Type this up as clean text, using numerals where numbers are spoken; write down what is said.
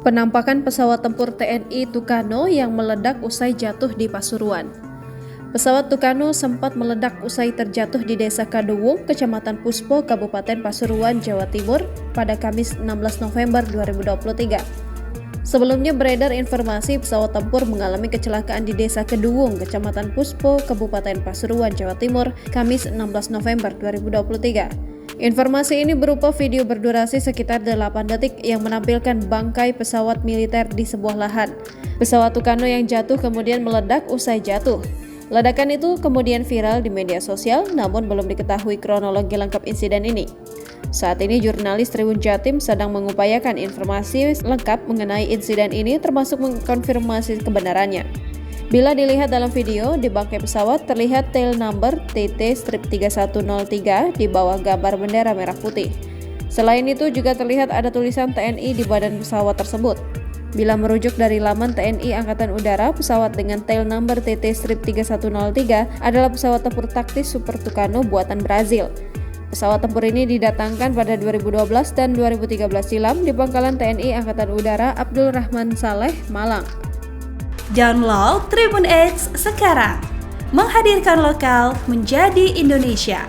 Penampakan pesawat tempur TNI Tucano yang meledak usai jatuh di Pasuruan. Pesawat Tucano sempat meledak usai terjatuh di Desa Kaduwung, Kecamatan Puspo, Kabupaten Pasuruan, Jawa Timur pada Kamis 16 November 2023. Sebelumnya beredar informasi pesawat tempur mengalami kecelakaan di Desa Keduwung, Kecamatan Puspo, Kabupaten Pasuruan, Jawa Timur, Kamis 16 November 2023. Informasi ini berupa video berdurasi sekitar 8 detik yang menampilkan bangkai pesawat militer di sebuah lahan. Pesawat Tucano yang jatuh kemudian meledak usai jatuh. Ledakan itu kemudian viral di media sosial, namun belum diketahui kronologi lengkap insiden ini. Saat ini jurnalis Tribun Jatim sedang mengupayakan informasi lengkap mengenai insiden ini, termasuk mengkonfirmasi kebenarannya. Bila dilihat dalam video, di bangkai pesawat terlihat tail number TT-3103 di bawah gambar bendera merah putih. Selain itu juga terlihat ada tulisan TNI di badan pesawat tersebut. Bila merujuk dari laman TNI Angkatan Udara, pesawat dengan tail number TT-3103 adalah pesawat tempur taktis Super Tucano buatan Brazil. Pesawat tempur ini didatangkan pada 2012 dan 2013 silam di Pangkalan TNI Angkatan Udara Abdul Rahman Saleh, Malang. Download Tribun X sekarang, menghadirkan lokal menjadi Indonesia.